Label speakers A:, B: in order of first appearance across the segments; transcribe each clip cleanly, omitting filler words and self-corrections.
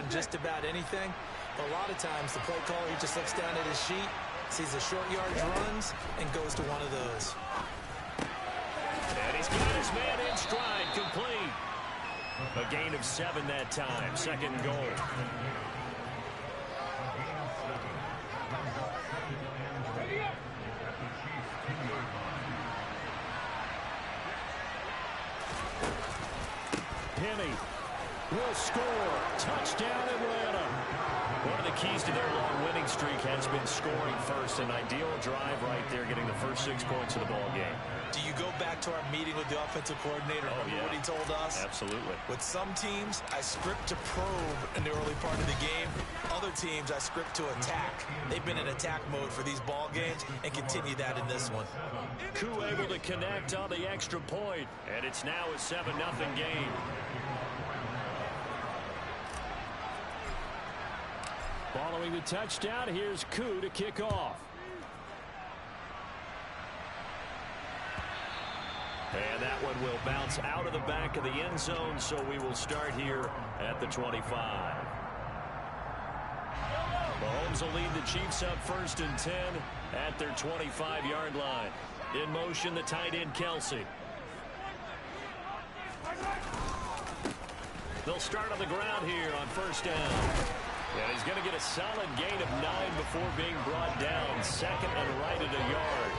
A: just about anything. But a lot of times the play caller, he just looks down at his sheet, sees the short yardage runs, and goes to one of those.
B: And he's got his man in stride, complete. A gain of 7 that time, second and goal. Penny will score. Touchdown, Atlanta. One of the keys to their long winning streak has been scoring first. An ideal drive right there, getting the first 6 points of the ball game.
A: Do you go back to our meeting with the offensive coordinator? Remember what he told us?
B: Absolutely.
A: With some teams, I script to probe in the early part of the game. Other teams, I script to attack. They've been in attack mode for these ball games and continue that in this one.
B: Koo able to connect on the extra point, and it's now a 7-0 game. Following the touchdown, here's Koo to kick off. And that one will bounce out of the back of the end zone, so we will start here at the 25. Mahomes will lead the Chiefs up 1st and 10 at their 25-yard line. In motion, the tight end, Kelsey. They'll start on the ground here on 1st down. And he's going to get a solid gain of 9 before being brought down. Second and right at a yard.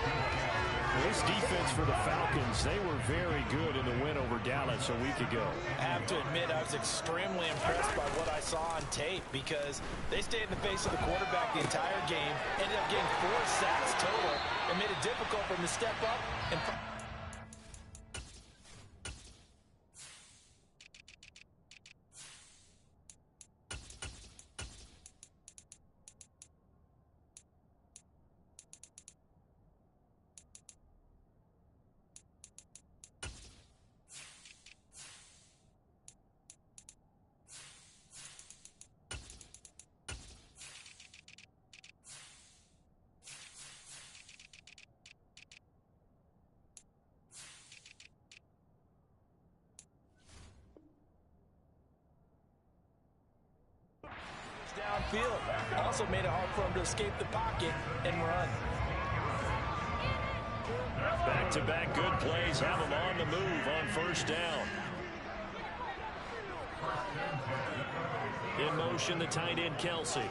B: This defense for the Falcons, they were very good in the win over Dallas a week ago.
A: I have to admit, I was extremely impressed by what I saw on tape because they stayed in the face of the quarterback the entire game, ended up getting 4 sacks total, and made it difficult for him to step up and... downfield. Also made it hard for him to escape the pocket and run.
B: Back-to-back good plays have him on the move on 1st down. In motion, the tight end, Kelsey.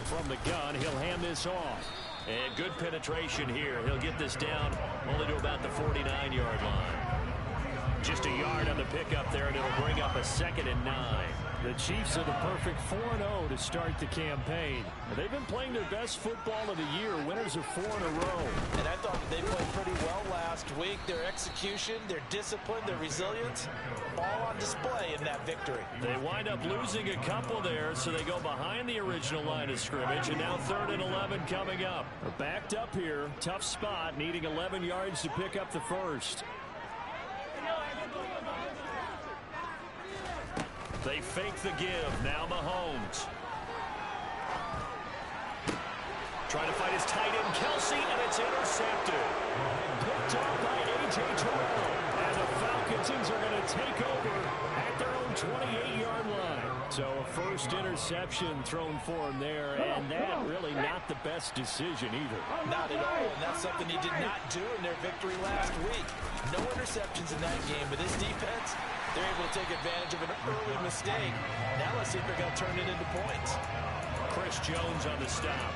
B: From the gun, he'll hand this off. And good penetration here. He'll get this down only to about the 49-yard line. Just a yard on the pickup there, and it'll bring up a 2nd and 9.
C: The Chiefs are the perfect 4-0 to start the campaign. They've been playing their best football of the year, winners of 4 in a row.
A: And I thought that they played pretty well last week. Their execution, their discipline, their resilience, all on display in that victory.
B: They wind up losing a couple there, so they go behind the original line of scrimmage, and now 3rd and 11 coming up.
C: They're backed up here, tough spot, needing 11 yards to pick up the first.
B: They fake the give. Now Mahomes. Trying to fight his tight end, Kelsey, and it's intercepted.
C: Picked off by A.J. Terrell. And the Falcons are going to take over at their own 28-yard line. So a first interception thrown for him there, and that really not the best decision either.
A: Not at all, and that's something he did not do in their victory last week. No interceptions in that game, but this defense, they're able to take advantage of an early mistake. Now let's see if they're going to turn it into points.
B: Chris Jones on the stop.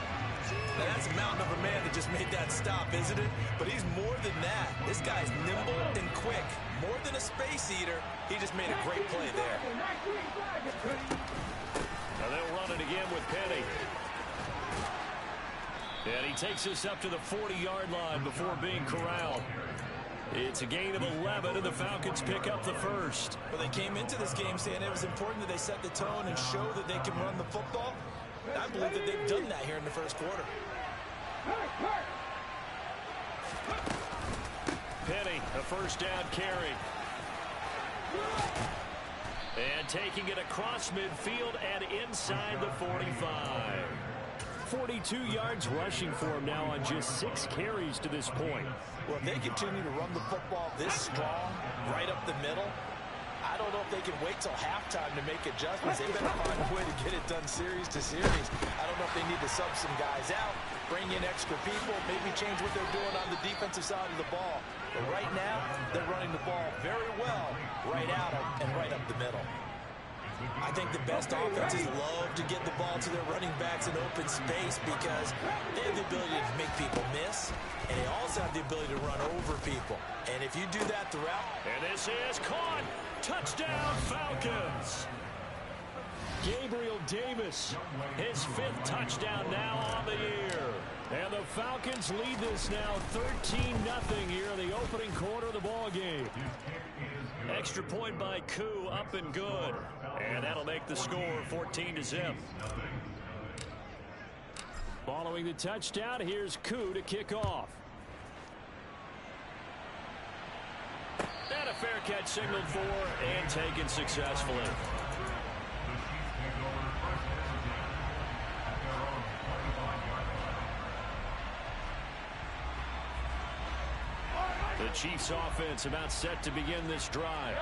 A: Now that's a mountain of a man that just made that stop, isn't it? But he's more than that. This guy's nimble and quick. More than a space eater, he just made a great play there.
B: Now they'll run it again with Penny. And he takes us up to the 40-yard line before being corralled. It's a gain of 11, and the Falcons pick up the first.
A: Well, they came into this game saying it was important that they set the tone and show that they can run the football. I believe that they've done that here in the first quarter.
B: Penny, a first down carry. And taking it across midfield and inside the 45.
C: 42 yards rushing for him now on just 6 carries to this point.
A: Well, if they continue to run the football this strong, right up the middle, I don't know if they can wait till halftime to make adjustments. They better find a way to get it done series to series. I don't know if they need to sub some guys out, bring in extra people, maybe change what they're doing on the defensive side of the ball. But right now, they're running the ball very well right out and right up the middle. I think the best offenses love to get the ball to their running backs in open space because they have the ability to make people miss, and they also have the ability to run over people. And if you do that throughout...
C: And this is caught. Touchdown, Falcons. Gabriel Davis, his 5th touchdown now on the year. And the Falcons lead this now 13-0 here in the opening quarter of the ball game. Extra point by Koo, up and good. And that'll make the score 14-0. Following the touchdown, here's Koo to kick off. And a fair catch signaled for and taken successfully. The Chiefs offense about set to begin this drive.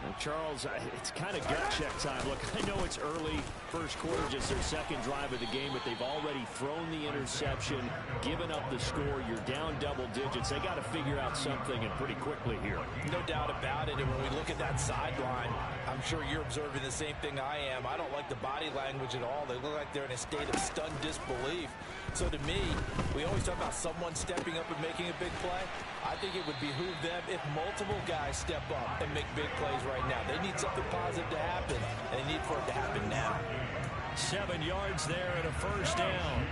C: And Charles, it's kind of gut check time. Look, I know it's early, first quarter, just their second drive of the game, but they've already thrown the interception, given up the score. You're down double digits. They got to figure out something, and pretty quickly here.
A: No doubt about it. And when we look at that sideline, I'm sure you're observing the same thing I am. I don't like the body language at all. They look like they're in a state of stunned disbelief. So to me, we always talk about someone stepping up and making a big play. I think it would behoove them if multiple guys step up and make big plays right now. They need something positive to happen, and they need for it to happen now.
C: 7 yards there and a first down.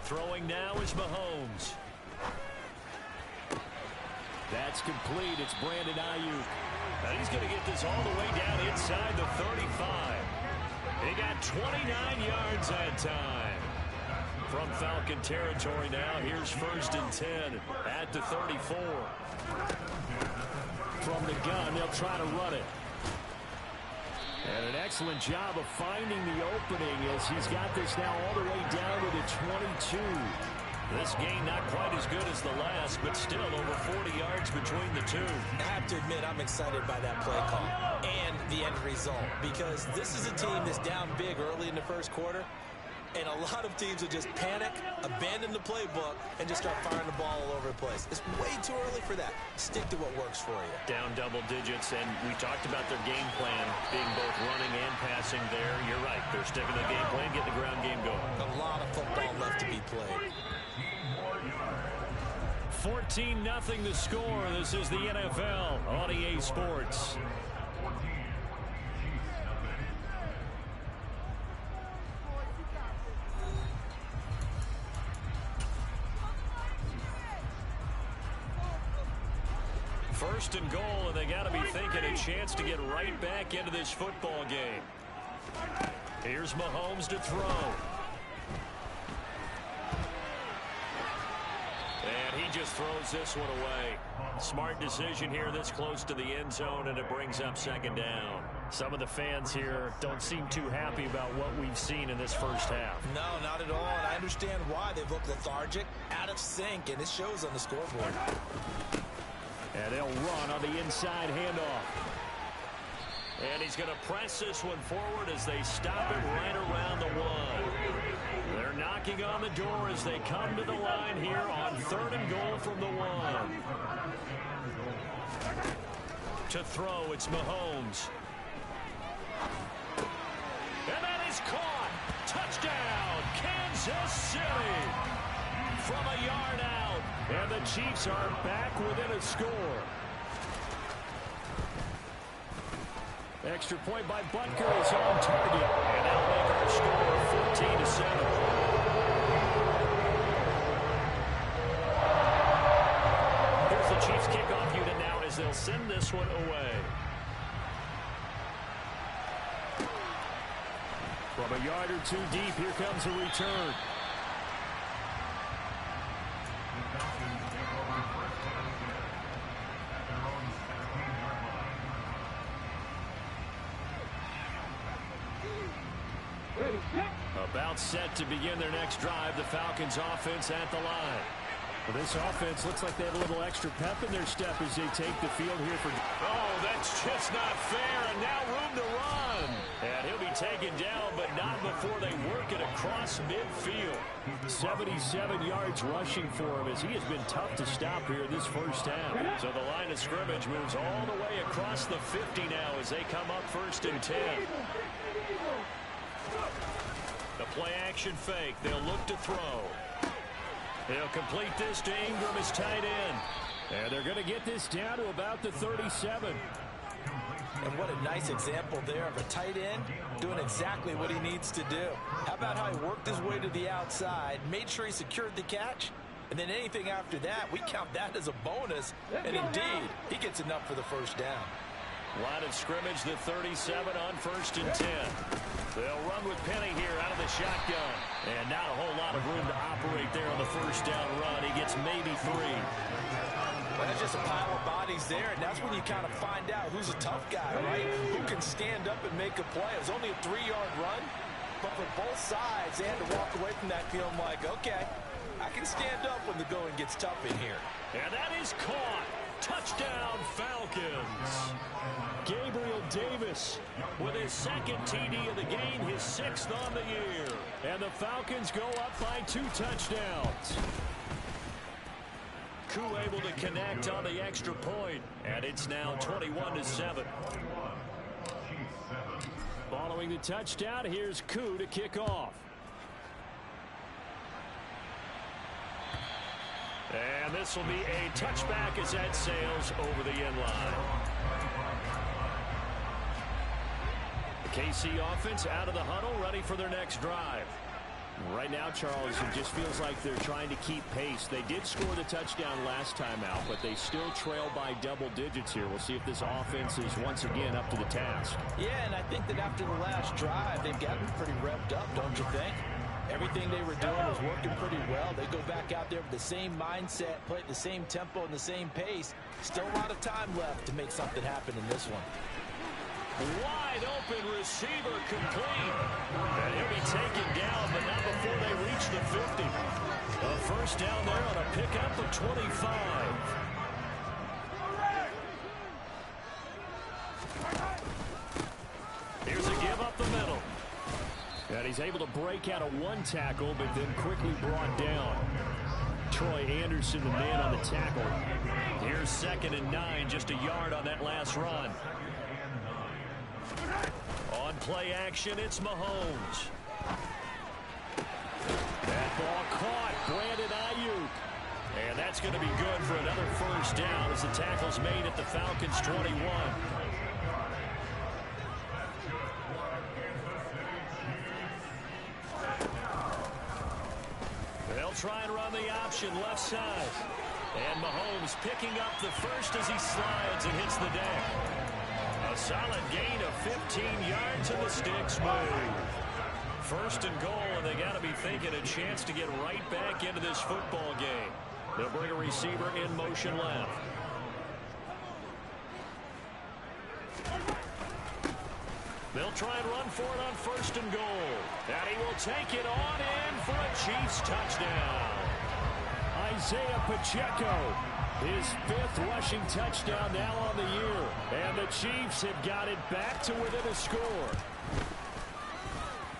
C: Throwing now is Mahomes. That's complete. It's Brandon Ayuk. And he's going to get this all the way down inside the 35. He got 29 yards that time. From Falcon territory now, here's 1st and 10 at the 34. From the gun, they'll try to run it. And an excellent job of finding the opening as he's got this now all the way down to the 22. This game not quite as good as the last, but still over 40 yards between the two.
A: I have to admit, I'm excited by that play call and the end result, because this is a team that's down big early in the first quarter, and a lot of teams will just panic, abandon the playbook, and just start firing the ball all over the place. It's way too early for that. Stick to what works for you.
C: Down double digits, and we talked about their game plan being both running and passing there. You're right. They're sticking to the game plan, getting the ground game going.
A: A lot of football left to be played.
C: 14-0 the score. This is the NFL on EA Sports. First and goal, and they got to be thinking a chance to get right back into this football game. Here's Mahomes to throw. And he just throws this one away. Smart decision here this close to the end zone, and it brings up 2nd down. Some of the fans here don't seem too happy about what we've seen in this first half.
A: No, not at all, and I understand why. They've looked lethargic, out of sync, and it shows on the scoreboard.
C: And they'll run on the inside handoff. And he's going to press this one forward as they stop it right around the 1. They're knocking on the door as they come to the line here on 3rd and goal from the 1. To throw, it's Mahomes. And that is caught. Touchdown, Kansas City. From a yard out. And the Chiefs are back within a score. Extra point by Butker is on target. And that'll make our score 14-7. Here's the Chiefs kickoff unit now as they'll send this one away. From a yard or two deep, here comes a return.
B: About set to begin their next drive. The Falcons offense at the line.
C: Well, this offense looks like they have a little extra pep in their step as they take the field here for...
B: Oh, that's just not fair, and now room to run. And he'll be taken down, but not before they work it across midfield.
C: 77 yards rushing for him as he has been tough to stop here this first half.
B: So the line of scrimmage moves all the way across the 50 now as they come up 1st and 10. The play action fake. They'll look to throw. They'll complete this to Ingram as tight end.
C: And they're going to get this down to about the 37.
A: And what a nice example there of a tight end doing exactly what he needs to do. How about how he worked his way to the outside, made sure he secured the catch, and then anything after that, we count that as a bonus. And indeed, he gets enough for the first down.
B: Line of scrimmage, the 37 on 1st and 10. They'll run with Penny here out of the shotgun.
C: And not a whole lot of room to operate there on the first down run. He gets maybe 3.
A: Well, that's just a pile of bodies there, and that's when you kind of find out who's a tough guy, right? Who can stand up and make a play. It was only a 3-yard run, but for both sides, they had to walk away from that feeling like, okay, I can stand up when the going gets tough in here.
B: And that is caught. Touchdown, Falcons.
C: Gabriel Davis
B: with his 2nd TD of the game, his 6th on the year.
C: And the Falcons go up by 2 touchdowns.
B: Koo able to connect on the extra point, and it's now 21-7.
C: Following the touchdown, here's Koo to kick off.
B: And this will be a touchback as that sails over the end line. The KC offense out of the huddle, ready for their next drive.
C: Right now, Charles, it just feels like they're trying to keep pace. They did score the touchdown last time out, but they still trail by double digits here. We'll see if this offense is once again up to the task.
A: Yeah, and I think that after the last drive, they've gotten pretty revved up, don't you think? Everything they were doing was working pretty well. They go back out there with the same mindset, play at the same tempo and the same pace. Still a lot of time left to make something happen in this one.
B: Wide open receiver complete. And he'll be taken down, but not before they reach the 50. A first down there on a pickup of 25. Here's a give up the middle.
C: And he's able to break out of 1 tackle, but then quickly brought down. Troy Anderson, the man on the tackle.
B: Here's 2nd and 9, just a yard on that last run. On play action, it's Mahomes.
C: That ball caught. Brandon Ayuk.
B: And that's going to be good for another first down as the tackle's made at the Falcons' 21. They'll try and run the option left side. And Mahomes picking up the first as he slides and hits the deck. A solid gain of 15 yards and the sticks move. 1st and goal, and they got to be thinking a chance to get right back into this football game. They'll bring a receiver in motion left. They'll try and run for it on 1st and goal. And he will take it on in for a Chiefs touchdown.
C: Isaiah Pacheco, his 5th rushing touchdown now on the year. And the Chiefs have got it back to within a score.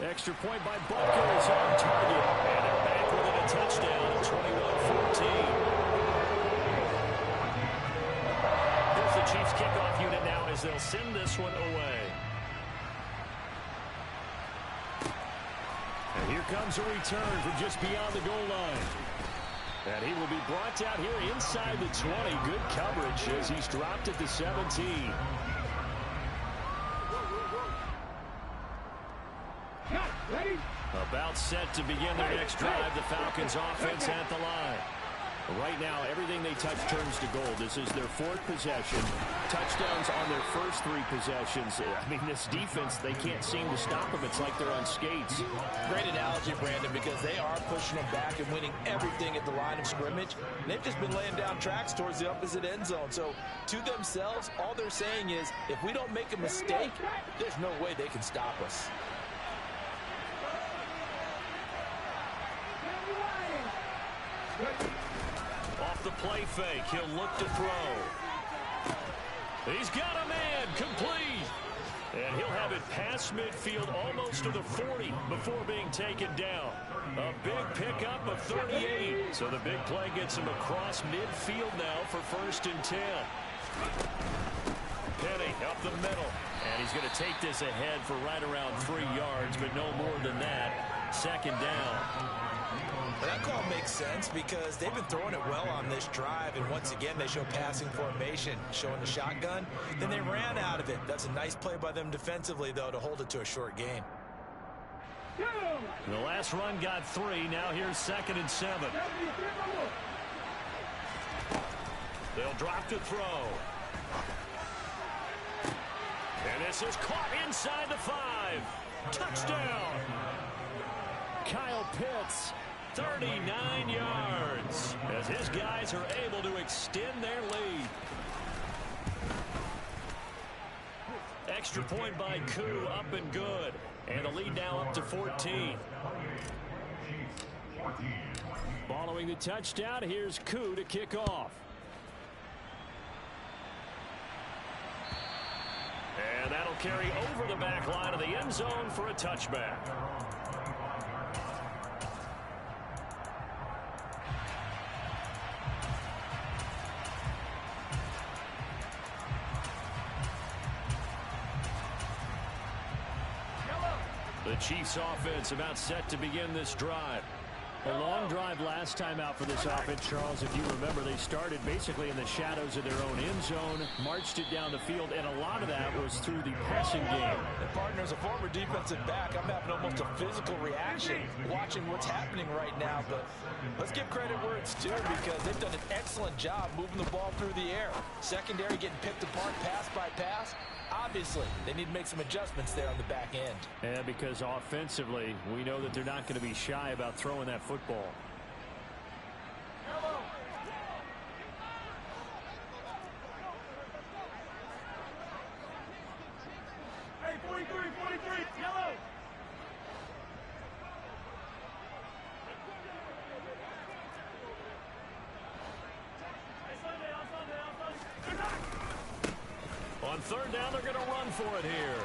C: Extra point by Butker is on target.
B: And they're back within a touchdown at 21-14. Here's the Chiefs kickoff unit now as they'll send this one away.
C: And here comes a return from just beyond the goal line. And he will be brought down here inside the 20. Good coverage as he's dropped at the 17.
B: About set to begin their next drive. The Falcons offense at the line.
C: Right now, everything they touch turns to gold. This is their 4th possession. Touchdowns on their first 3 possessions. I mean, this defense, they can't seem to stop them. It's like they're on skates.
A: Great analogy, Brandon, because they are pushing them back and winning everything at the line of scrimmage. They've just been laying down tracks towards the opposite end zone. So, to themselves, all they're saying is, if we don't make a mistake, there's no way they can stop us.
B: Off the play fake, he'll look to throw. He's got a man, complete. And he'll have it past midfield, almost to the 40 before being taken down. A big pickup of 38. So the big play gets him across midfield now for 1st and 10. Penny up the middle. And he's going to take this ahead for right around 3 yards, but no more than that. 2nd down.
A: That call makes sense because they've been throwing it well on this drive, and once again they show passing formation, showing the shotgun. Then they ran out of it. That's a nice play by them defensively, though, to hold it to a short gain.
B: The last run got 3. Now here's 2nd and 7. They'll drop to throw. And this is caught inside the 5. Touchdown. Kyle Pitts, 39 yards, as his guys are able to extend their lead. Extra point by Koo, up and good. And the lead now up to 14. Following the touchdown, here's Koo to kick off. And that'll carry over the back line of the end zone for a touchback. The Chiefs offense about set to begin this drive.
C: A long drive last time out for this offense, Charles. If you remember, they started basically in the shadows of their own end zone, marched it down the field, and a lot of that was through the passing game.
A: And partner, as a former defensive back, I'm having almost a physical reaction watching what's happening right now. But let's give credit where it's due because they've done an excellent job moving the ball through the air. Secondary getting picked apart pass by pass. Obviously, they need to make some adjustments there on the back end.
C: And because offensively, we know that they're not going to be shy about throwing that football.
D: Hey, 43, yellow.
B: On 3rd down, they're going to run for it here.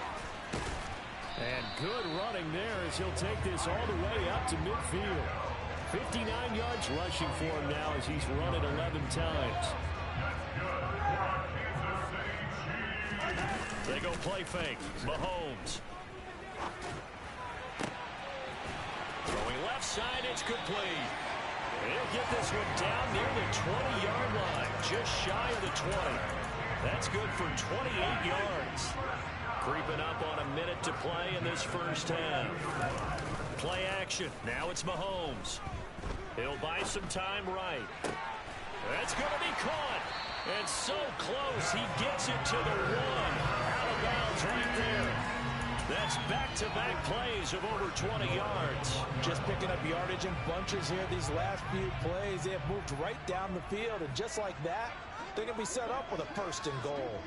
C: And good running there as he'll take this all the way up to midfield. 59 yards rushing for him now as he's run it 11 times.
B: They go play fake. Mahomes. Throwing left side, it's complete. He'll get this one down near the 20-yard line, just shy of the 20. That's good for 28 yards. Creeping up on a minute to play in this first half. Play action. Now it's Mahomes. He'll buy some time right. That's going to be caught. And so close, he gets it to the 1. Out of bounds right there. That's back-to-back plays of over 20 yards.
A: Just picking up yardage in bunches here these last few plays. They have moved right down the field, and just like that, they're going to be set up with a 1st and goal.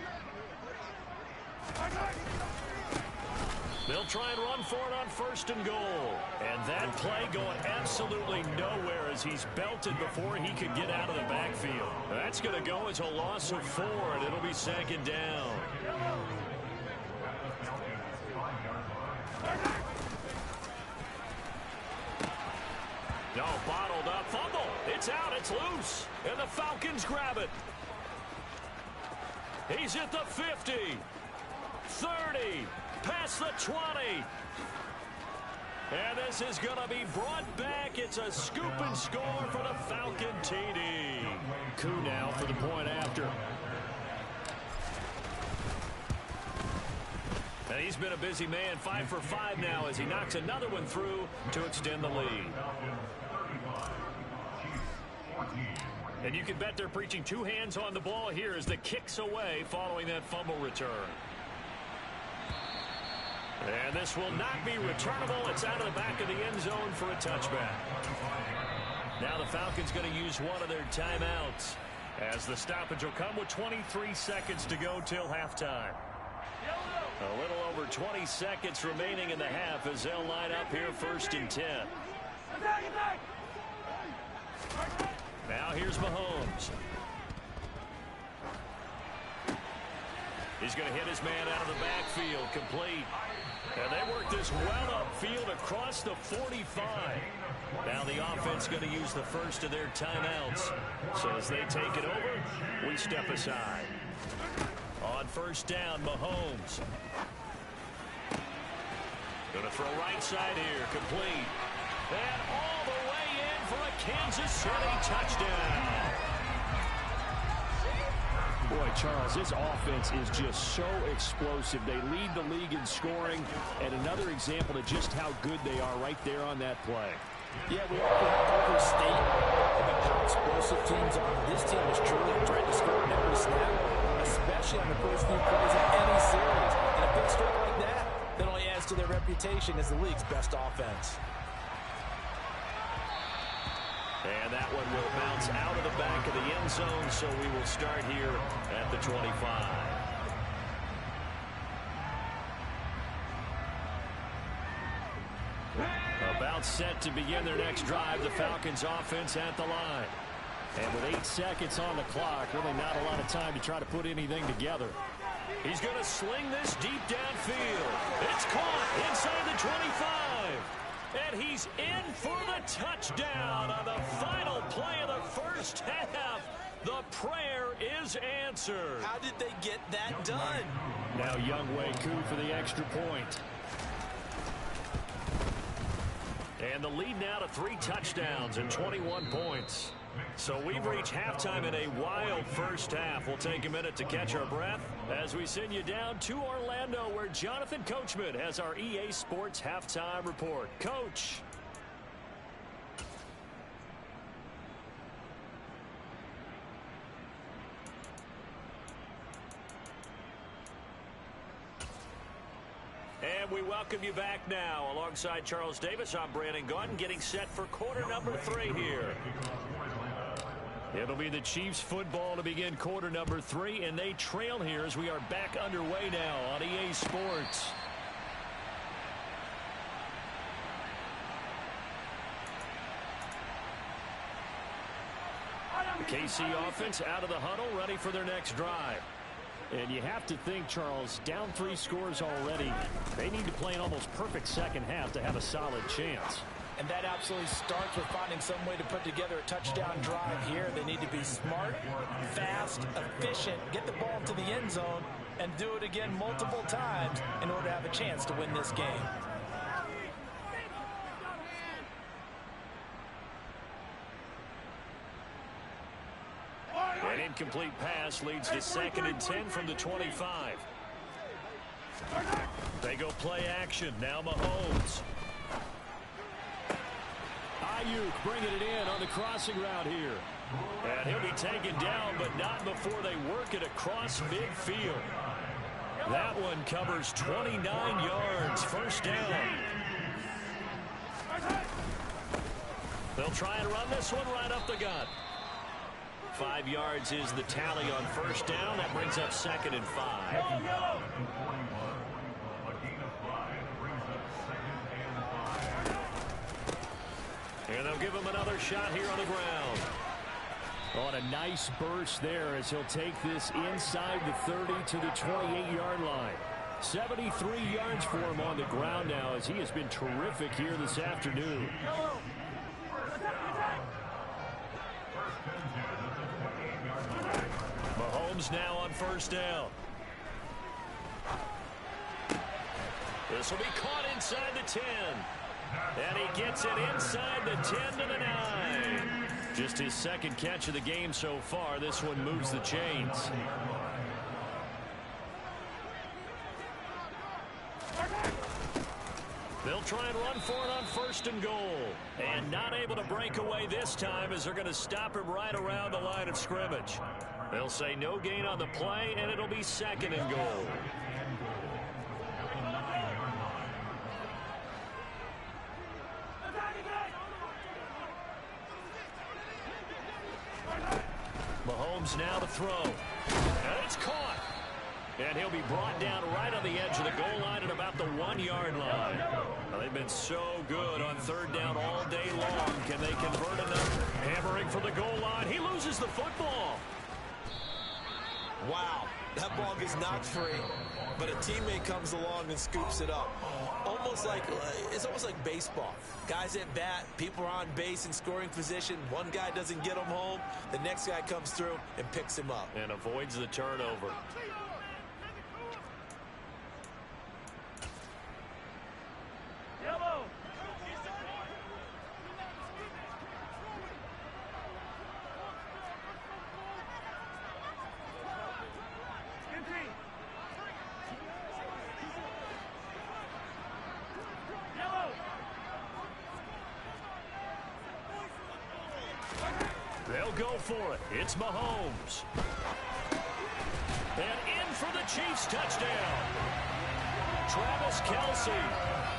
B: They'll try and run for it on 1st and goal. And that play going absolutely nowhere as he's belted before he could get out of the backfield. That's going to go as a loss of 4, and it'll be 2nd down. No, bottled up. Fumble. It's out. It's loose. And the Falcons grab it. He's at the 50. 30. Past the 20. And this is going to be brought back. It's a scoop and score for the Falcon TD.
C: Koo now for the point after.
B: And he's been a busy man. 5 for 5 now as he knocks another one through to extend the lead. And you can bet they're preaching 2 hands on the ball here as the kick's away following that fumble return. And this will not be returnable. It's out of the back of the end zone for a touchback. Now the Falcons going to use one of their timeouts as the stoppage will come with 23 seconds to go till halftime. A little over 20 seconds remaining in the half as they'll line up here 1st and 10. Now here's Mahomes. He's going to hit his man out of the backfield, complete. And they work this well upfield across the 45. Now the offense going to use the first of their timeouts. So as they take it over, we step aside. On first down, Mahomes. Going to throw right side here, complete. And all the way in for a Kansas City touchdown.
C: Boy, Charles, this offense is just so explosive. They lead the league in scoring, and another example of just how good they are right there on that play.
A: Yeah, we often overstate how explosive teams are. This team is truly a threat to score in every snap, especially on the first few plays of any series. And a big streak like that only adds to their reputation as the league's best offense.
B: And that one will bounce out of the back of the end zone, so we will start here at the 25. About set to begin their next drive, the Falcons offense at the line.
C: And with 8 seconds on the clock, really not a lot of time to try to put anything together.
B: He's going to sling this deep downfield. It's caught inside the 25. And he's in for the touchdown on the final play of the first half. The prayer is answered.
A: How did they get that done?
C: Now Younghoe Koo for the extra point.
B: And the lead now to 3 touchdowns and 21 points. So we've reached halftime in a wild first half. We'll take a minute to catch our breath as we send you down to Orlando, where Jonathan Coachman has our EA Sports halftime report. Coach. And we welcome you back now. Alongside Charles Davis, I'm Brandon Gaudin, getting set for quarter number 3 here. It'll be the Chiefs football to begin quarter number 3, and they trail here as we are back underway now on EA Sports. The KC offense out of the huddle, ready for their next drive.
C: And you have to think, Charles, down 3 scores already. They need to play an almost perfect second half to have a solid chance.
A: And that absolutely starts with finding some way to put together a touchdown drive here. They need to be smart, fast, efficient, get the ball to the end zone, and do it again multiple times in order to have a chance to win this game.
B: An incomplete pass leads to 2nd and 10 from the 25. They go play action. Now Mahomes.
C: Ayuk bringing it in on the crossing route here.
B: And he'll be taken down, but not before they work it across midfield. That one covers 29 yards. First down. They'll try and run this one right up the gut. 5 yards is the tally on first down. That brings up 2nd and 5. And they'll give him another shot here on the ground.
C: On a nice burst there as he'll take this inside the 30 to the 28-yard line. 73 yards for him on the ground now, as he has been terrific here this afternoon.
B: Mahomes now on first down. This will be caught inside the 10. And he gets it inside the 10 to the 9. Just his 2nd catch of the game so far. This one moves the chains. They'll try and run for it on 1st and goal. And not able to break away this time, as they're going to stop him right around the line of scrimmage. They'll say no gain on the play, and it'll be 2nd and goal. Mahomes now to throw. And it's caught. And he'll be brought down right on the edge of the goal line at about the 1-yard line. Now, they've been so
C: good on third down all day long. Can they convert enough? Hammering for the goal line. He loses the football.
A: Wow, that ball gets knocked free, but a teammate comes along and scoops it up. It's almost like baseball. Guys at bat, people are on base in scoring position. One guy doesn't get him home. The next guy comes through and picks him up.
B: And avoids the turnover.
D: Yellow.
C: They'll go for it. It's Mahomes. And in for the Chiefs touchdown. Travis Kelce,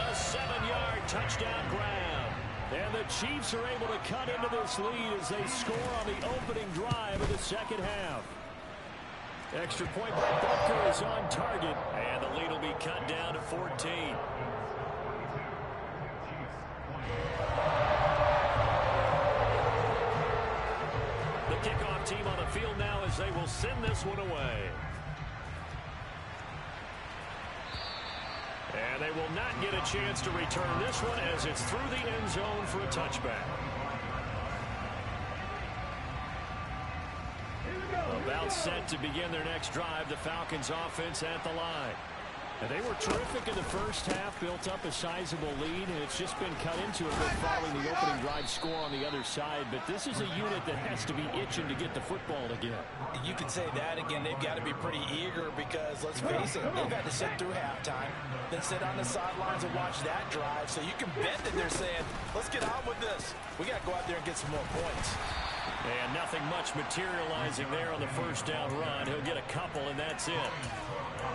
C: a 7-yard touchdown grab. And the Chiefs are able to cut into this lead as they score on the opening drive of the second half. Extra point by Butker is on target. And the lead will be cut down to 14. Kickoff team on the field now as they will send this one away. And they will not get a chance to return this one as it's through the end zone for a touchback. About set to begin their next drive, the Falcons offense at the line. And they were terrific in the first half, built up a sizable lead, and it's just been cut into a bit following the opening drive score on the other side. But this is a unit that has to be itching to get the football again.
A: You could say that again. They've got to be pretty eager because, let's face it, they've had to sit through halftime, then sit on the sidelines and watch that drive. So you can bet that they're saying, let's get on with this. We got to go out there and get some more points.
C: And nothing much materializing there on the first down run. He'll get a couple, and that's it.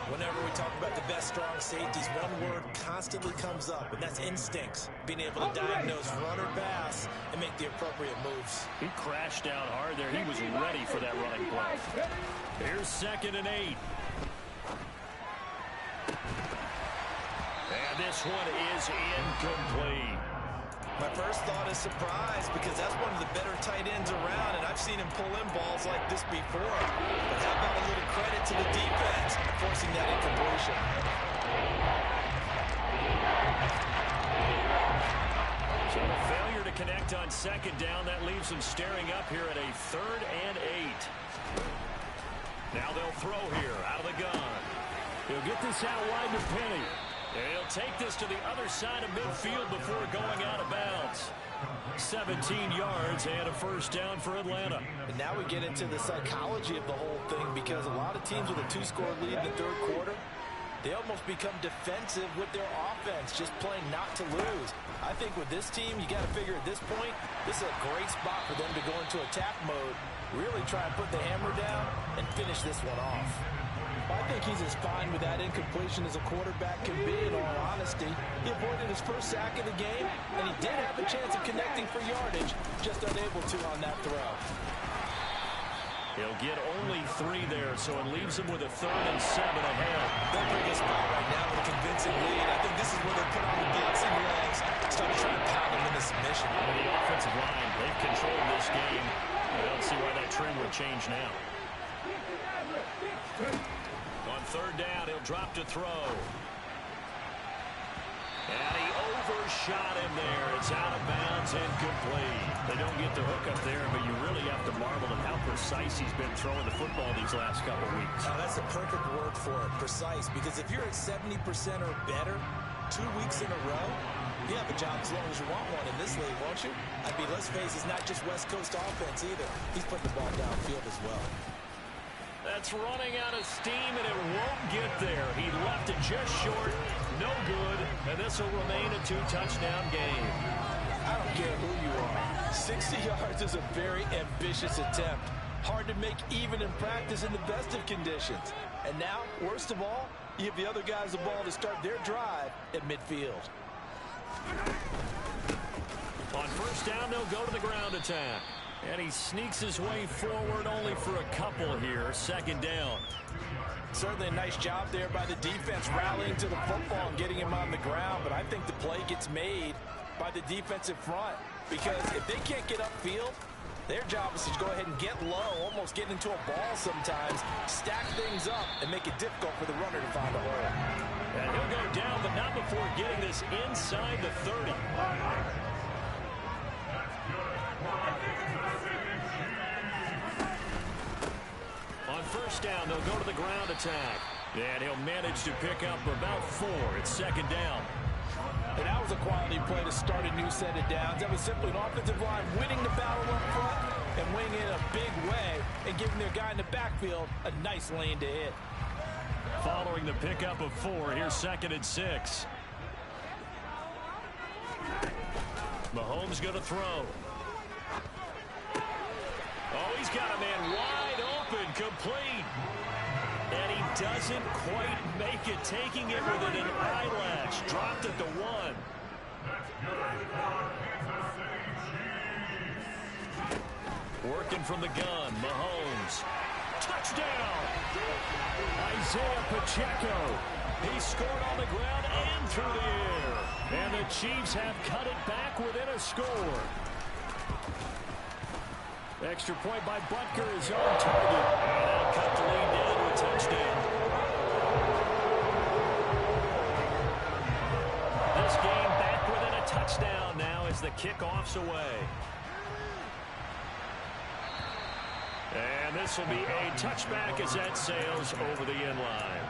A: Whenever we talk about the best strong safeties, one word constantly comes up, and that's instincts. Being able to diagnose run or pass and make the appropriate moves.
C: He crashed down hard there. He was ready for that running play. Here's 2nd and 8. And this one is incomplete.
A: My first thought is surprise because that's one of the better tight ends around, and I've seen him pull in balls like this before. But how about a little credit to the defense forcing that incompletion?
C: So a failure to connect on 2nd down. That leaves them staring up here at a 3rd and 8. Now they'll throw here out of the gun. He'll get this out wide to Penny. And he'll take this to the other side of midfield before going out of bounds. 17 yards and a first down for Atlanta.
A: And now we get into the psychology of the whole thing because a lot of teams with a 2-score lead in the third quarter, they almost become defensive with their offense, just playing not to lose. I think with this team, you got to figure at this point, this is a great spot for them to go into attack mode, really try and put the hammer down and finish this one off. I think he's as fine with that incompletion as a quarterback can be, in all honesty. He avoided his first sack of the game, and he did have a chance of connecting for yardage, just unable to on that throw.
C: He'll get only 3 there, so it leaves him with a 3rd and 7 ahead.
A: They're bringing us spot right now with a convincing lead. I think this is where they put on the dancing legs, start trying to pound him into submission.
C: And the offensive line, they've controlled this game. I don't see why that trend would change now. On 3rd down, he'll drop to throw. And he overshot him there. It's out of bounds, incomplete. They don't get the hook up there, but you really have to marvel at how precise he's been throwing the football these last couple weeks.
A: That's the perfect word for it, precise, because if you're at 70% or better 2 weeks in a row, you have a job as long as you want one in this league, won't you? I mean, let's face it, it's not just West Coast offense either. He's putting the ball downfield as well.
C: That's running out of steam, and it won't get there. He left it just short, no good, and this will remain a 2-touchdown game.
A: I don't care who you are. 60 yards is a very ambitious attempt. Hard to make even in practice in the best of conditions. And now, worst of all, you give the other guys the ball to start their drive at midfield.
C: On 1st down, they'll go to the ground attack. And he sneaks his way forward only for a couple here. 2nd down.
A: Certainly a nice job there by the defense rallying to the football and getting him on the ground. But I think the play gets made by the defensive front, because if they can't get upfield, their job is to go ahead and get low, almost get into a ball sometimes, stack things up, and make it difficult for the runner to find a hole.
C: And he'll go down, but not before getting this inside the 30. On first down, they'll go to the ground attack. And he'll manage to pick up about 4. It's second down.
A: And that was a quality play to start a new set of downs. That was simply an offensive line winning the battle up front and winning it in a big way and giving their guy in the backfield a nice lane to hit.
C: Following the pickup of 4, here's second and 6. Mahomes going to throw. Oh, he's got a man wide open, complete. And he doesn't quite make it, taking it within an eyelash. Dropped at the 1. Working from the gun, Mahomes. Touchdown! Isaiah Pacheco. He scored on the ground and through the air. And the Chiefs have cut it back within a score. Extra point by Butker is on target. And that'll cut the lead down to a touchdown. This game back within a touchdown now as the kickoff's away. And this will be a touchback as that sails over the end line.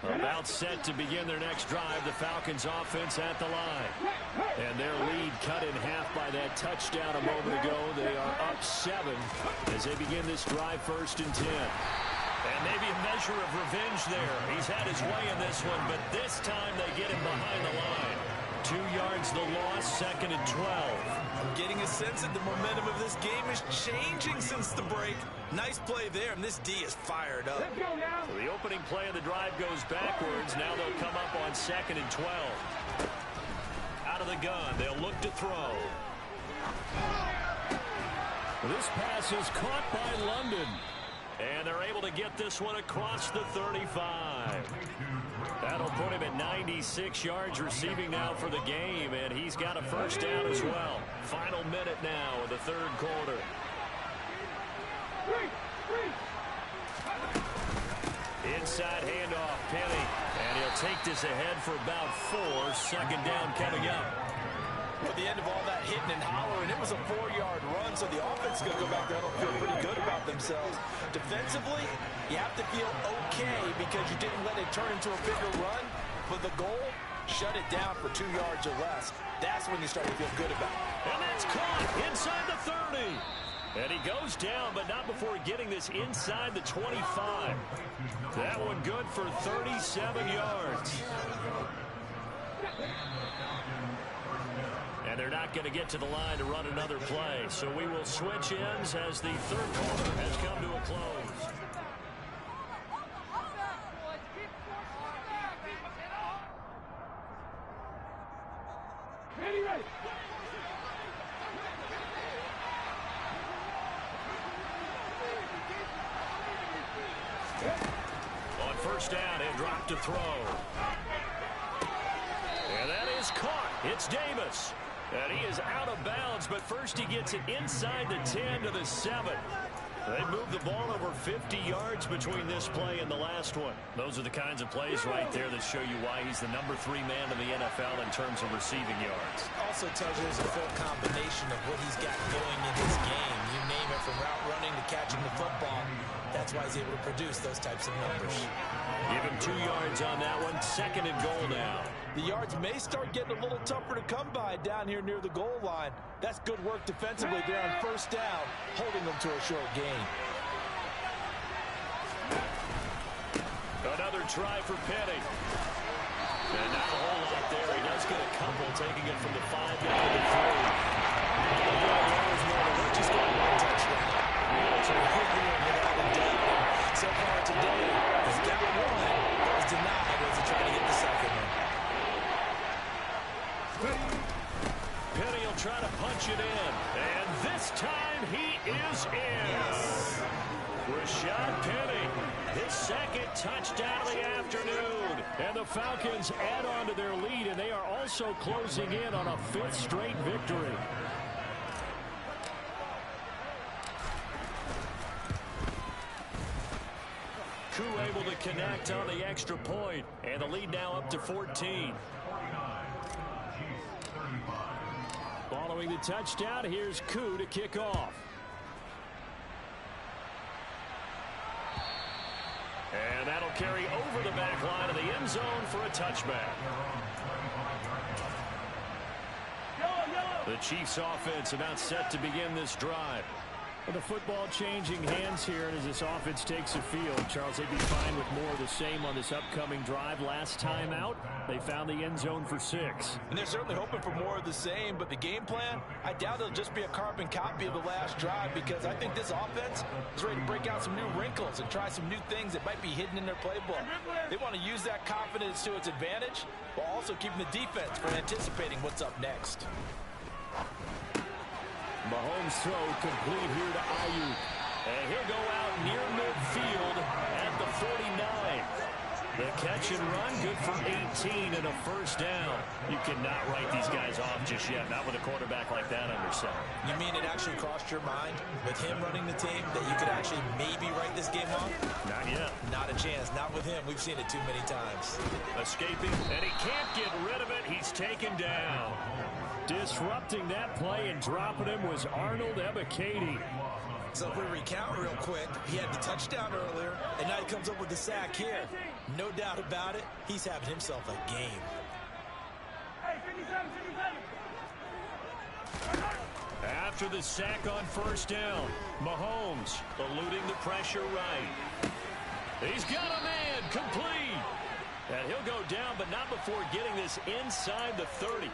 C: About set to begin their next drive, the Falcons offense at the line. And their lead cut in half by that touchdown a moment ago. They are up 7 as they begin this drive, first and 10. And maybe a measure of revenge there. He's had his way in this one, but this time they get him behind the line. 2 yards the loss, second and 12.
A: I'm getting a sense that the momentum of this game is changing since the break. Nice play there, and this D is fired up.
D: Let's go now.
C: So the opening play of the drive goes backwards. Now they'll come up on second and 12. Out of the gun, they'll look to throw. This pass is caught by London. And they're able to get this one across the 35. That'll put him at 96 yards receiving now for the game, and he's got a first down as well. Final minute now of the third quarter. Inside handoff, Penny, and he'll take this ahead for about 4. Second down coming up.
A: At the end of all that hitting and hollering, it was a 4-yard run, so the offense is going to go back there and feel pretty good about themselves. Defensively, you have to feel okay because you didn't let it turn into a bigger run, but the goal, shut it down for 2 yards or less. That's when you start to feel good about it.
C: And that's caught inside the 30. And he goes down, but not before getting this inside the 25. That one good for 37 yards. And they're not going to get to the line to run another play. So we will switch ends as the third quarter has come to a close.
D: Ready.
C: On first down, he'll drop to throw. And that is caught. It's Davis. And he is out of bounds, but first he gets it inside the 10 to the 7. They moved the ball over 50 yards between this play and the last one. Those are the kinds of plays right there that show you why he's the number 3 man in the NFL in terms of receiving yards.
A: Also tells you there's a full combination of what he's got going in his game. You name it, from route running to catching the football. That's why he's able to produce those types of numbers.
C: Give him 2 yards on that one. Second and goal now.
A: The yards may start getting a little tougher to come by down here near the goal line. That's good work defensively there on first down, holding them to a short gain.
C: Another try for Penny. And not a whole lot there. He does get a couple, taking it from the 5 down to the 3.
A: Just got 1 touchdown. So so far today, he's got 1. He's denied as he tried to get the second one.
C: Penny will try to punch it in. And this time he is in. Yes. Rashad Penny, his second touchdown of the afternoon. And the Falcons add on to their lead, and they are also closing in on a 5th straight victory. Koo able to connect on the extra point, and the lead now up to 14. Following the touchdown, here's Koo to kick off. And that'll carry over the back line of the end zone for a touchback. The Chiefs offense about set to begin this drive. With the football changing hands here, and as this offense takes the field, Charles, they'd be fine with more of the same on this upcoming drive. Last time out, they found the end zone for 6.
A: And they're certainly hoping for more of the same, but the game plan, I doubt it'll just be a carbon copy of the last drive, because I think this offense is ready to break out some new wrinkles and try some new things that might be hidden in their playbook. They want to use that confidence to its advantage, while also keeping the defense from anticipating what's up next.
C: Mahomes' throw complete here to Ayuk. And he'll go out near midfield at the 49. The catch and run, good for 18 and a first down. You cannot write these guys off just yet, not with a quarterback like that under center.
A: You mean it actually crossed your mind with him running the team that you could actually maybe write this game off?
C: Not yet.
A: Not a chance. Not with him. We've seen it too many times.
C: Escaping, and he can't get rid of it. He's taken down. Disrupting that play and dropping him was Arnold Ebiketie.
A: So if we recount real quick, he had the touchdown earlier, and now he comes up with the sack here. No doubt about it, he's having himself a game.
D: Hey, 57, 57.
C: After the sack on first down, Mahomes eluding the pressure right. He's got a man complete. And he'll go down, but not before getting this inside the 30.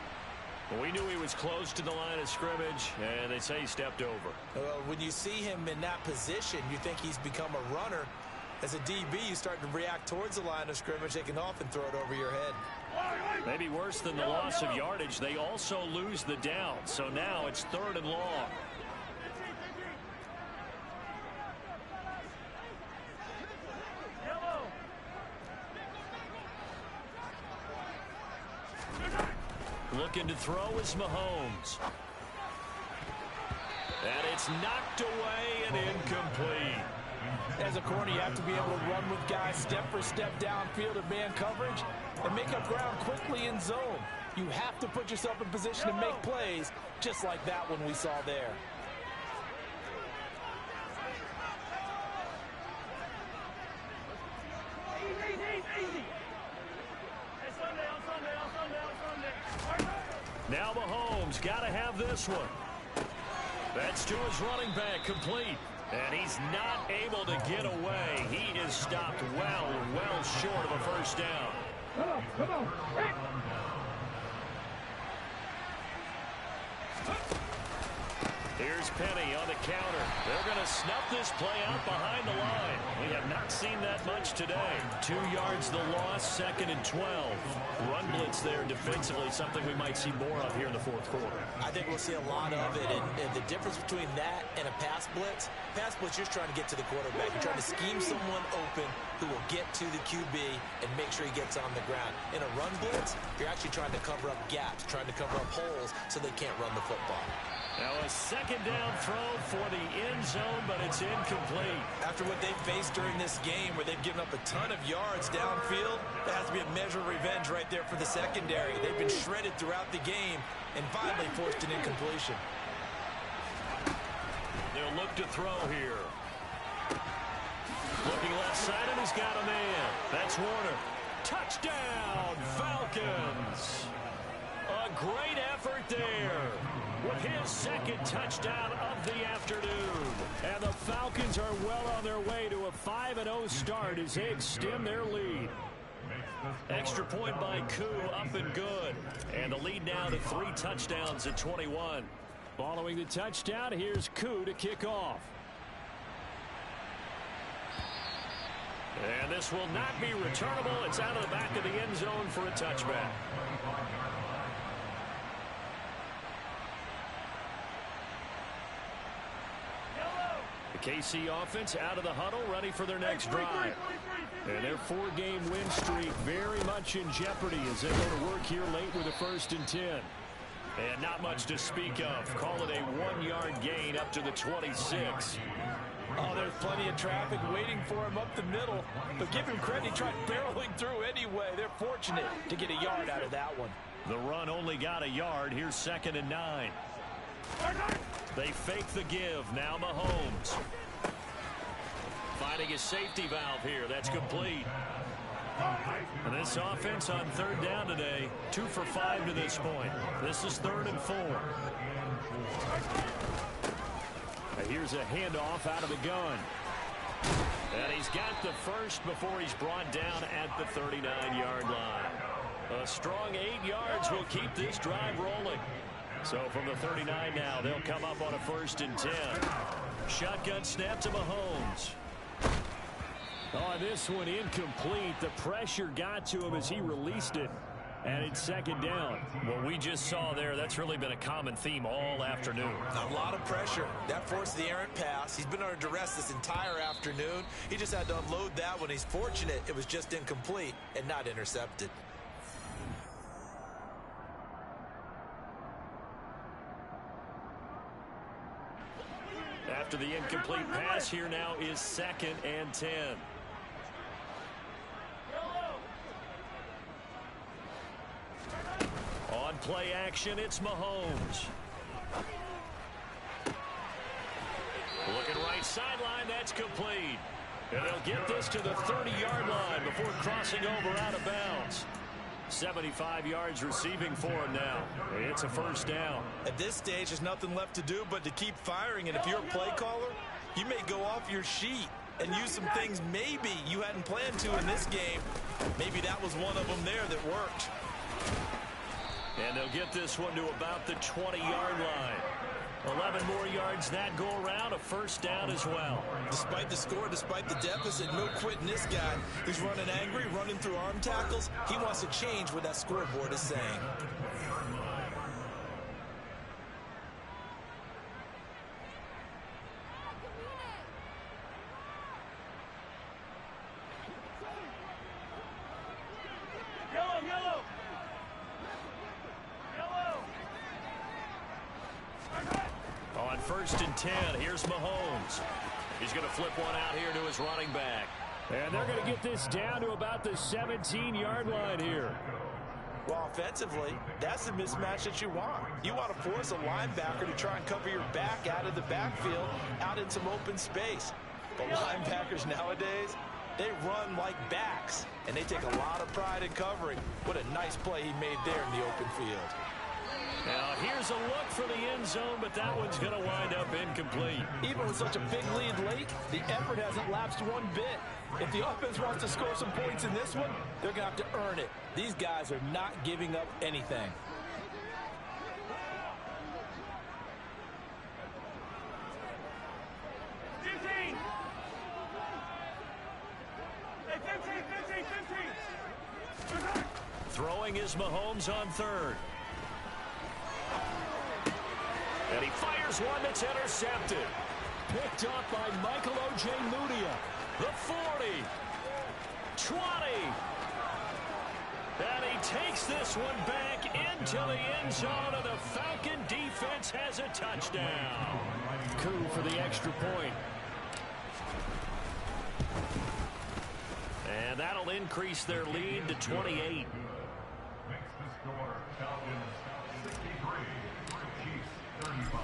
C: We knew he was close to the line of scrimmage, and they say he stepped over.
A: Well, when you see him in that position, you think he's become a runner. As a DB, you start to react towards the line of scrimmage. They can often throw it over your head.
C: Maybe worse than the loss of yardage, they also lose the down. So now it's 3rd and long. Looking to throw is Mahomes. And it's knocked away and incomplete.
A: As a corner, you have to be able to run with guys step for step downfield of man coverage and make up ground quickly in zone. You have to put yourself in position to make plays, just like that one we saw there.
C: Now Mahomes got to have this one. That's to his running back, complete. And he's not able to get away. He is stopped well short of a first down.
D: Come on. Hey.
C: Here's Penny on the counter. They're going to snuff this play out behind the line. We have not seen that much today. 2 yards the loss, 2nd and 12. Run blitz there defensively, something we might see more of here in the 4th quarter.
A: I think we'll see a lot of it, and the difference between that and a pass blitz, you're just trying to get to the quarterback. You're trying to scheme someone open who will get to the QB and make sure he gets on the ground. In a run blitz, you're actually trying to cover up gaps, trying to cover up holes so they can't run the football.
C: Now a 2nd down throw for the end zone, but it's incomplete.
A: After what they've faced during this game where they've given up a ton of yards downfield, that has to be a measure of revenge right there for the secondary. They've been shredded throughout the game and finally forced an incompletion.
C: They'll look to throw here. Looking left side, and he's got a man. That's Warner. Touchdown, Falcons. A great effort there with his 2nd touchdown of the afternoon. And the Falcons are well on their way to a 5-0 start as they extend their lead. Extra point by Koo, up and good. And the lead now to 3 touchdowns at 21. Following the touchdown, here's Koo to kick off. And this will not be returnable. It's out of the back of the end zone for a touchback. The KC offense out of the huddle, ready for their next drive. And their 4-game win streak very much in jeopardy as they go to work here late with a 1st and 10. And not much to speak of. Call it a 1-yard gain up to the 26.
A: Oh, there's plenty of traffic waiting for him up the middle. But give him credit, he tried barreling through anyway. They're fortunate to get a yard out of that one.
C: The run only got a yard. Here's 2nd and 9. They fake the give. Now Mahomes. Finding his safety valve here. That's complete. And this offense on 3rd down today, 2 for 5 to this point. This is 3rd and 4. Here's a handoff out of the gun. And he's got the first before he's brought down at the 39-yard line. A strong 8 yards will keep this drive rolling. So from the 39 now, they'll come up on a 1st and 10. Shotgun snap to Mahomes. Oh, this one incomplete. The pressure got to him as he released it. And it's 2nd down.
B: What we just saw there, that's really been a common theme all afternoon.
A: A lot of pressure. That forced the errant pass. He's been under duress this entire afternoon. He just had to unload that one. He's fortunate it was just incomplete and not intercepted.
C: After the incomplete pass, here now is 2nd and 10. On play action, it's Mahomes. Looking right sideline, that's complete. And they'll get this to the 30-yard line before crossing over out of bounds. 75 yards receiving for him now. It's a 1st down.
A: At this stage, there's nothing left to do but to keep firing. And if you're a play caller, you may go off your sheet and use some things maybe you hadn't planned to in this game. Maybe that was one of them there that worked.
C: And they'll get this one to about the 20-yard line. 11 more yards that go around, a 1st down as well.
A: Despite the score, despite the deficit, no quitting this guy. He's running angry, running through arm tackles. He wants to change what that scoreboard is saying.
C: On 1st and 10, here's Mahomes. He's going to flip one out here to his running back. And they're going to get this down to about the 17-yard line here.
A: Well, offensively, that's the mismatch that you want. You want to force a linebacker to try and cover your back out of the backfield, out in some open space. But linebackers nowadays, they run like backs, and they take a lot of pride in covering. What a nice play he made there in the open field.
C: Now, here's a look for the end zone, but that one's going to wind up incomplete.
A: Even with such a big lead late, the effort hasn't lapsed one bit. If the offense wants to score some points in this one, they're going to have to earn it. These guys are not giving up anything.
C: Throwing is Mahomes on 3rd. And he fires one that's intercepted. Picked up by Michael O.J. Mudia. The 40. 20. And he takes this one back into the end zone, and the Falcon defense has a touchdown. Coup for the extra point. And that'll increase their lead to 28.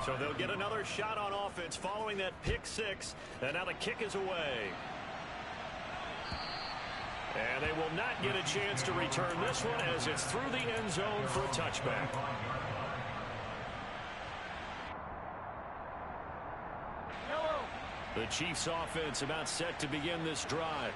C: So they'll get another shot on offense following that pick 6. And now the kick is away. And they will not get a chance to return this one as it's through the end zone for a touchback. The Chiefs offense about set to begin this drive.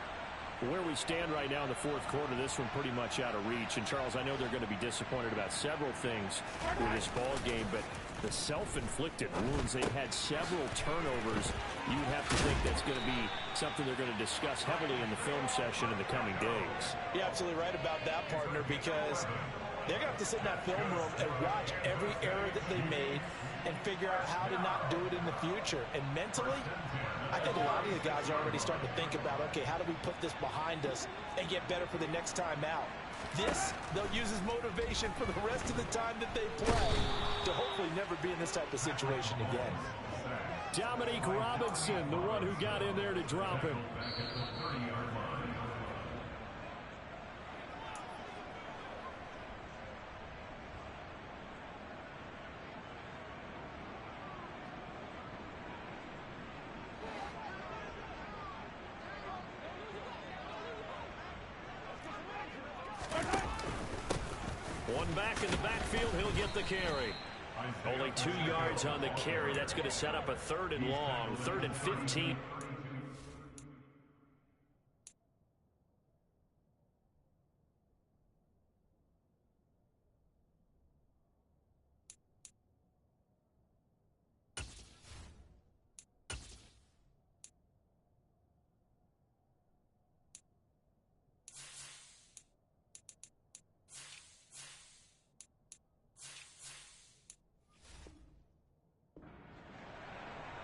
C: Where we stand right now in the 4th quarter, this one pretty much out of reach. And, Charles, I know they're going to be disappointed about several things with this ball game, but the self-inflicted wounds, they've had several turnovers. You would have to think that's going to be something they're going to discuss heavily in the film session in the coming days.
A: You're absolutely right about that, partner, because they're going to have to sit in that film room and watch every error that they made and figure out how to not do it in the future. And mentally, I think a lot of the guys are already starting to think about, okay, how do we put this behind us and get better for the next time out? This, they'll use as motivation for the rest of the time that they play to hopefully never be in this type of situation again.
C: Dominique Robinson, the one who got in there to drop him. One back in the backfield, he'll get the carry. Only 2 yards on the carry. That's going to set up a 3rd and long, 3rd and 15.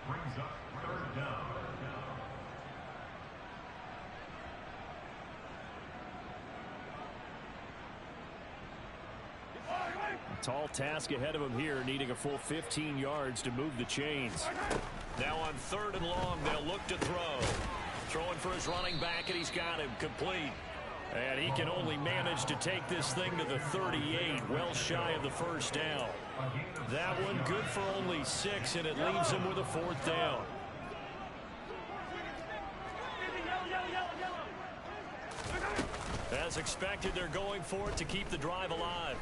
E: Brings up 3rd down.
C: Tall task ahead of him here, needing a full 15 yards to move the chains. Now on 3rd and long, they'll look to throw. Throwing for his running back, and he's got him complete. And he can only manage to take this thing to the 38, well shy of the 1st down. That one good for only 6, and it leaves him with a 4th down. As expected, they're going for it to keep the drive alive.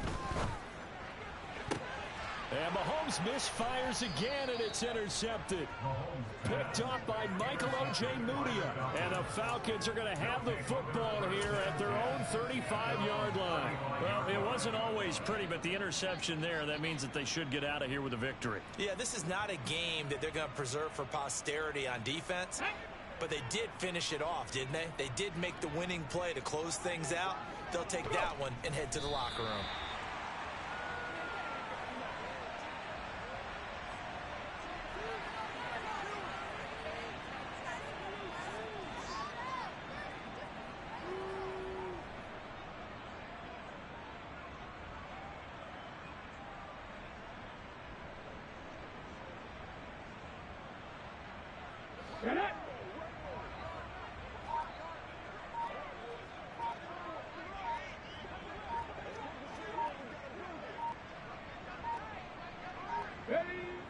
C: And Mahomes misfires again, and it's intercepted. Picked up by Michael O.J. Mudia. And the Falcons are going to have the football here at their own 35-yard line. Well, it wasn't always pretty, but the interception there, that means that they should get out of here with a victory.
A: Yeah, this is not a game that they're going to preserve for posterity on defense. But they did finish it off, didn't they? They did make the winning play to close things out. They'll take that one and head to the locker room.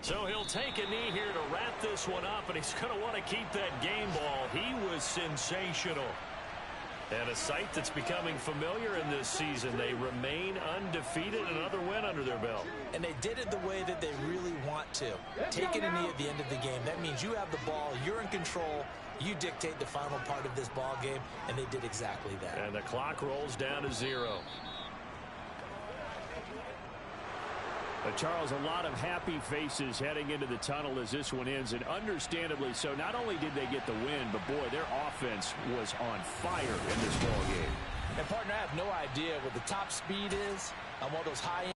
C: So he'll take a knee here to wrap this one up, and he's going to want to keep that game ball. He was sensational. And a sight that's becoming familiar in this season. They remain undefeated, another win under their belt.
A: And they did it the way that they really want to. Taking a knee at the end of the game, that means you have the ball, you're in control, you dictate the final part of this ball game, and they did exactly that.
C: And the clock rolls down to 0. But Charles, a lot of happy faces heading into the tunnel as this one ends, and understandably so. Not only did they get the win, but boy, their offense was on fire in this ball game.
A: And partner, I have no idea what the top speed is on one of those high